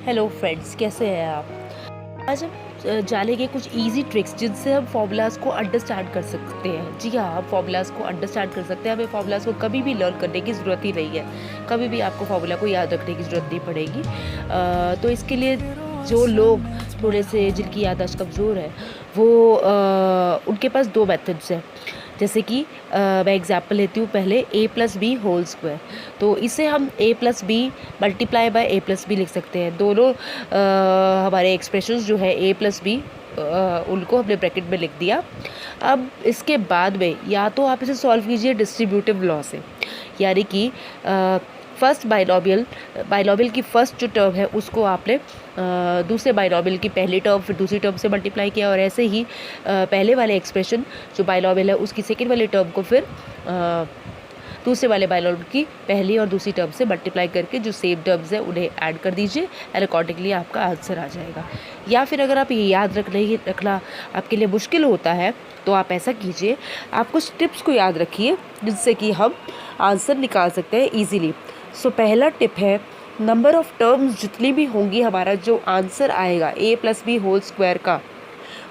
Hello friends, कैसे हैं आप। आज हम जानेंगे कुछ इजी ट्रिक्स जिनसे हम फॉर्मूलाज को अंडरस्टैंड कर सकते हैं। जी हाँ, हम फॉर्मूलाज को अंडरस्टैंड कर सकते हैं। हमें फॉर्मूलाज को कभी भी लर्न करने की ज़रूरत ही नहीं है। कभी भी आपको फार्मूला को याद रखने की ज़रूरत नहीं पड़ेगी। तो इसके लिए जो लोग थोड़े से जिनकी याददाश्त कमज़ोर है वो उनके पास दो मेथड्स हैं। जैसे कि मैं एग्जांपल लेती हूँ पहले a+b² तो इसे हम a+b मल्टीप्लाई बाय a+b लिख सकते हैं। दोनों हमारे एक्सप्रेशंस जो है a+b उनको हमने ब्रैकेट में लिख दिया। अब इसके बाद में या तो आप इसे सॉल्व कीजिए डिस्ट्रीब्यूटिव लॉ से, यानी कि फर्स्ट बाइनॉमियल की फर्स्ट जो टर्म है उसको आपने दूसरे बाइनॉमियल की पहली टर्म फिर दूसरी टर्म से मल्टीप्लाई किया, और ऐसे ही पहले वाले एक्सप्रेशन जो बाइनॉमियल है उसकी सेकेंड वाली टर्म को फिर दूसरे वाले बाइनॉमियल की पहली और दूसरी टर्म से मल्टीप्लाई करके जो सेम टर्म्स है उन्हें ऐड कर दीजिए, एंड अकॉर्डिंगली आपका आंसर आ जाएगा। या फिर अगर आप ये याद रखना आपके लिए मुश्किल होता है तो आप ऐसा कीजिए, आप कुछ टिप्स को याद रखिए जिससे कि हम आंसर निकाल सकते हैं ईजीली। सो पहला टिप है, नंबर ऑफ़ टर्म्स जितनी भी होंगी हमारा जो आंसर आएगा a+b² का,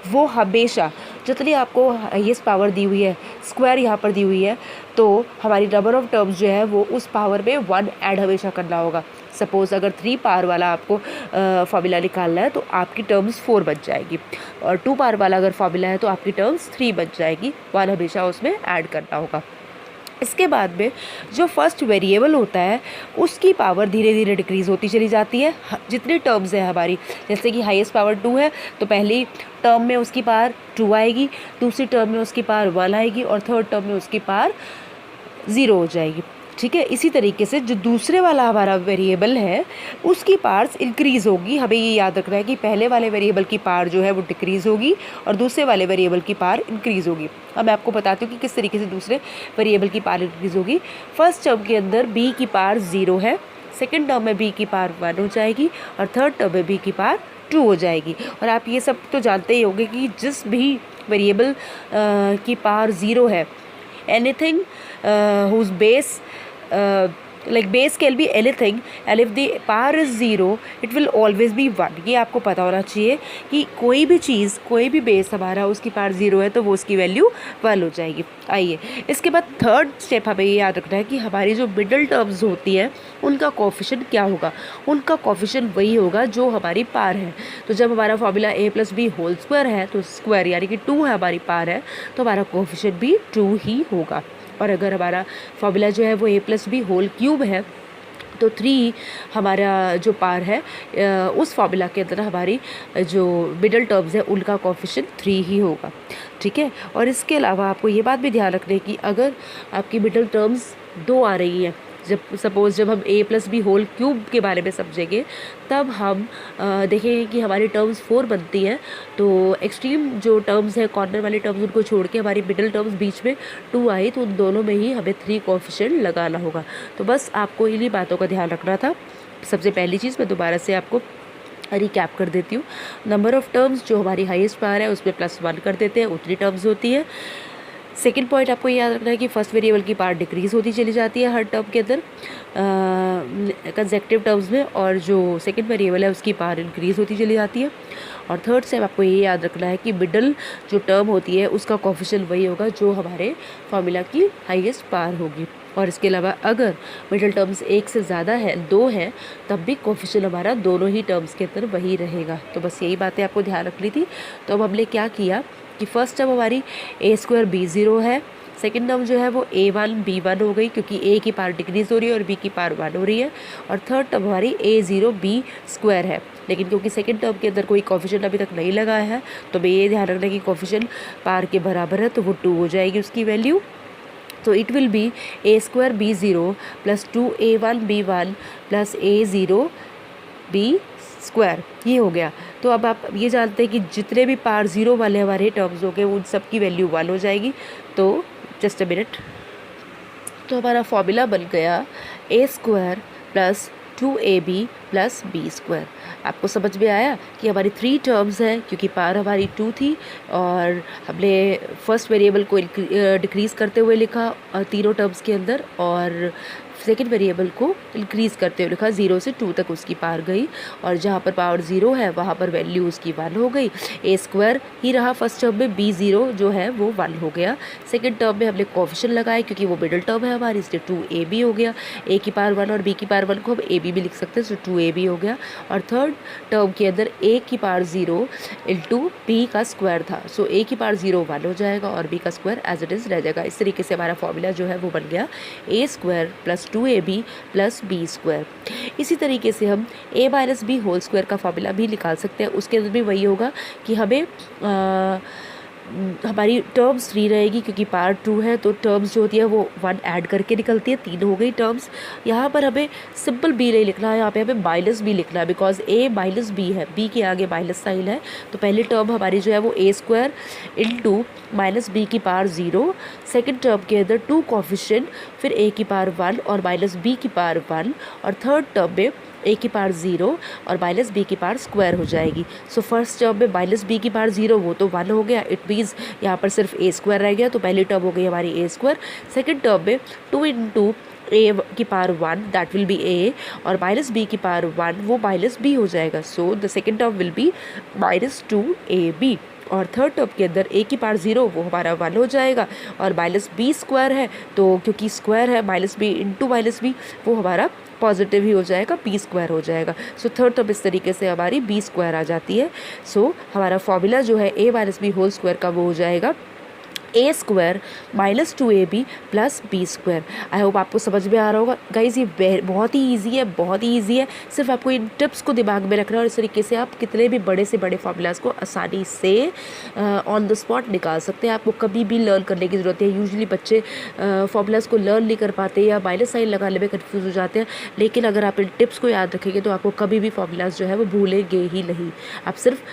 वो हमेशा जितनी आपको हाईएस्ट पावर दी हुई है स्क्वायर यहाँ पर दी हुई है, तो हमारी नंबर ऑफ़ टर्म्स जो है वो उस पावर में 1 ऐड हमेशा करना होगा। सपोज़ अगर 3 पावर वाला आपको फार्मूला निकालना है तो आपकी टर्म्स 4 बन जाएगी, और 2 पावर वाला अगर फार्मूला है तो आपकी टर्म्स 3 बन जाएगी। 1 हमेशा उसमें ऐड करना होगा। इसके बाद में जो फर्स्ट वेरिएबल होता है उसकी पावर धीरे धीरे डिक्रीज़ होती चली जाती है। जितनी टर्म्स है हमारी, जैसे कि हाईएस्ट पावर 2 है तो पहली टर्म में उसकी पावर 2 आएगी, दूसरी टर्म में उसकी पावर 1 आएगी, और थर्ड टर्म में उसकी पावर 0 हो जाएगी। ठीक है, इसी तरीके से जो दूसरे वाला हमारा वेरिएबल है उसकी पावर्स इंक्रीज़ होगी। हमें ये याद रखना है कि पहले वाले वेरिएबल की पावर जो है वो डिक्रीज़ होगी और दूसरे वाले वेरिएबल की पावर इंक्रीज़ होगी। अब मैं आपको बताती हूँ कि किस तरीके से दूसरे वेरिएबल की पावर इंक्रीज़ होगी। फर्स्ट टर्म के अंदर b की पावर 0 है, सेकेंड टर्म में b की पावर 1 हो जाएगी, और थर्ड टर्म में b की पावर 2 हो जाएगी। और आप ये सब तो जानते ही होंगे कि जिस भी वेरिएबल की पावर 0 है, anything whose base like base can be anything, and if the power is 0 it will always be 1। ये आपको पता होना चाहिए कि कोई भी चीज़, कोई भी बेस हमारा उसकी पावर 0 है तो वो उसकी वैल्यू 1 हो जाएगी। आइए, इसके बाद थर्ड स्टेप हमें ये याद रखना है कि हमारी जो मिडल टर्म्स होती है उनका कोफिशिएंट क्या होगा। उनका कोफिशिएंट वही होगा जो हमारी पावर है। तो जब हमारा फार्मूला a+b² है तो स्क्वायर यानी कि 2 है हमारी पावर है, तो हमारा कोफिशिएंट भी 2 ही होगा। और अगर हमारा फार्मूला जो है वो a+b³ है तो 3 हमारा जो पावर है उस फार्मूला के अंदर हमारी जो मिडल टर्म्स है उनका कोफिशिएंट 3 ही होगा। ठीक है, और इसके अलावा आपको ये बात भी ध्यान रखनी है कि अगर आपकी मिडल टर्म्स 2 आ रही हैं, जब हम a+b³ के बारे में समझेंगे तब हम देखेंगे कि हमारी टर्म्स 4 बनती हैं। तो एक्सट्रीम जो टर्म्स है, कॉर्नर वाली टर्म्स, उनको छोड़ के हमारी मिडल टर्म्स बीच में 2 आई तो उन दोनों में ही हमें 3 कोफिशिएंट लगाना होगा। तो बस आपको इन्हीं बातों का ध्यान रखना था। सबसे पहली चीज़ मैं दोबारा से आपको रिकैप कर देती हूँ। नंबर ऑफ़ टर्म्स जो हमारी हाईएस्ट पावर है उसमें +1 कर देते हैं, उतनी टर्म्स होती है। सेकेंड पॉइंट आपको याद रखना है कि फर्स्ट वेरिएबल की पावर डिक्रीज़ होती चली जाती है हर टर्म के अंदर कंसेक्टिव टर्म्स में, और जो सेकेंड वेरिएबल है उसकी पावर इंक्रीज़ होती चली जाती है। और थर्ड स्टेप आपको ये याद रखना है कि मिडल जो टर्म होती है उसका कोफिशिएंट वही होगा जो हमारे फार्मूला की हाईएस्ट पावर होगी। और इसके अलावा अगर मिडल टर्म्स 1 से ज़्यादा है, 2 है, तब भी कोफिशिएंट हमारा दोनों ही टर्म्स के अंदर वही रहेगा। तो बस यही बातें आपको ध्यान रखनी थी। तो अब हमने क्या किया कि फर्स्ट टर्म हमारी a²b0 है, सेकेंड टर्म जो है वो a1b1 हो गई क्योंकि a की पावर डिक्रीज़ हो रही है और b की पावर 1 हो रही है, और थर्ड टर्म हमारी a0b² है। लेकिन क्योंकि सेकेंड टर्म के अंदर कोई कोफिशिएंट अभी तक नहीं लगा है तो मैं ये ध्यान रखना कि कोफिशिएंट पावर के बराबर है तो वो 2 हो जाएगी उसकी वैल्यू। तो it will be a²b0 + 2a1b1 + a0b²। ये हो गया। तो अब आप ये जानते हैं कि जितने भी पावर 0 वाले हमारे टर्म्स हो गए उन सब की वैल्यू 1 हो जाएगी। तो जस्ट अ मिनट, तो हमारा फॉर्मूला बन गया a² + 2ab plus b square. आपको समझ में आया कि हमारी 3 टर्म्स हैं, क्योंकि पावर हमारी 2 थी और हमने फर्स्ट वेरिएबल को डिक्रीज़ करते हुए लिखा तीनों टर्म्स के अंदर, और सेकेंड वेरिएबल को इंक्रीज़ करते हुए लिखा, 0 से 2 तक उसकी पावर गई, और जहाँ पर पावर 0 है वहाँ पर वैल्यू उसकी 1 हो गई। ए स्क्वायर ही रहा फर्स्ट टर्म में, बी 0 जो है वो 1 हो गया। सेकेंड टर्म में हमने कोफिशिएंट लगाए क्योंकि वो मिडिल टर्म है हमारी, इसलिए 2ab हो गया। ए की पावर 1 और बी की पावर 1 को हम ab भी लिख सकते हैं, सो 2ab हो गया। और थर्ड टर्म के अंदर ए की पावर 0 इंटू बी का स्क्वायर था, सो ए की पावर 0 1 हो जाएगा और बी का स्क्वायर एज इट इज़ रह जाएगा। इस तरीके से हमारा फॉर्मूला जो है वो बन गया a square plus 2ab plus b square. इसी तरीके से हम a minus b whole square का फॉर्मूला भी निकाल सकते हैं। उसके अंदर भी वही होगा कि हमें हमारी टर्म्स 3 रहेगी, क्योंकि पावर 2 है तो टर्म्स जो होती है वो 1 ऐड करके निकलती है, 3 हो गई टर्म्स। यहाँ पर हमें सिंपल b नहीं लिखना है, यहाँ पे हमें माइनस b लिखना है, बिकॉज a माइनस b है, b के आगे माइनस साइन है। तो पहली टर्म हमारी जो है वो a square into minus B की पावर 0, सेकेंड टर्म के अंदर 2 कोफिशिएंट, फिर a की पावर 1 और माइनस b की पावर 1, और थर्ड टर्म में a की पावर 0 और माइनस बी की पावर स्क्वायर हो जाएगी। सो फर्स्ट टर्म में माइनस बी की पावर 0 वो तो 1 हो गया, इट मीन्स यहाँ पर सिर्फ a स्क्वायर रह गया, तो पहली टर्म हो गई हमारी a स्क्वायर। सेकेंड टर्म में 2 इंटू a की power 1 that will be a, और माइनस b की पावर 1 वो माइनस b हो जाएगा, so the second term will be minus 2ab। और थर्ड टर्म के अंदर a की पावर 0 वो हमारा 1 हो जाएगा, और माइनस बी स्क्वायर है तो क्योंकि स्क्वायर है minus B into minus B वो हमारा पॉजिटिव ही हो जाएगा, बी स्क्वायर हो जाएगा। सो थर्ड टर्म इस तरीके से हमारी बी स्क्वायर आ जाती है। सो हमारा फॉर्मूला जो है a minus b whole square का वो हो जाएगा a square minus 2ab plus b square. I hope आपको समझ में आ रहा होगा गाइज, ये बहुत ही ईजी है, बहुत ही ईजी है। सिर्फ आपको इन टिप्स को दिमाग में रखना है और इस तरीके से आप कितने भी बड़े से बड़े फार्मूलाज को आसानी से ऑन द स्पॉट निकाल सकते हैं। आपको कभी भी लर्न करने की ज़रूरत है। यूजुअली बच्चे फार्मूलाज को लर्न नहीं कर पाते या माइनस साइन लगाने में कन्फ्यूज़ हो जाते हैं, लेकिन अगर आप इन टिप्स को याद रखेंगे तो आपको कभी भी फार्मूलाज जो है वो भूलेंगे ही नहीं। आप सिर्फ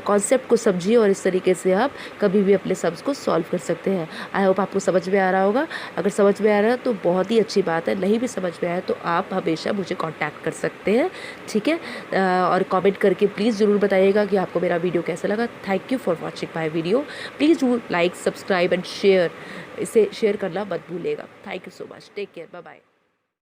कॉन्सेप्ट को समझिए और इस तरीके से आप कभी भी अपने सम्स को सॉल्व कर सकते हैं। आई होप आपको समझ में आ रहा होगा। अगर समझ में आ रहा है तो बहुत ही अच्छी बात है, नहीं भी समझ में आया तो आप हमेशा मुझे कांटेक्ट कर सकते हैं, ठीक है। और कमेंट करके प्लीज़ ज़रूर बताइएगा कि आपको मेरा वीडियो कैसा लगा। Thank you for watching my video. Please do like, subscribe and share. इसे शेयर करना मत भूलिएगा। Thank you so much. Take care, bye bye.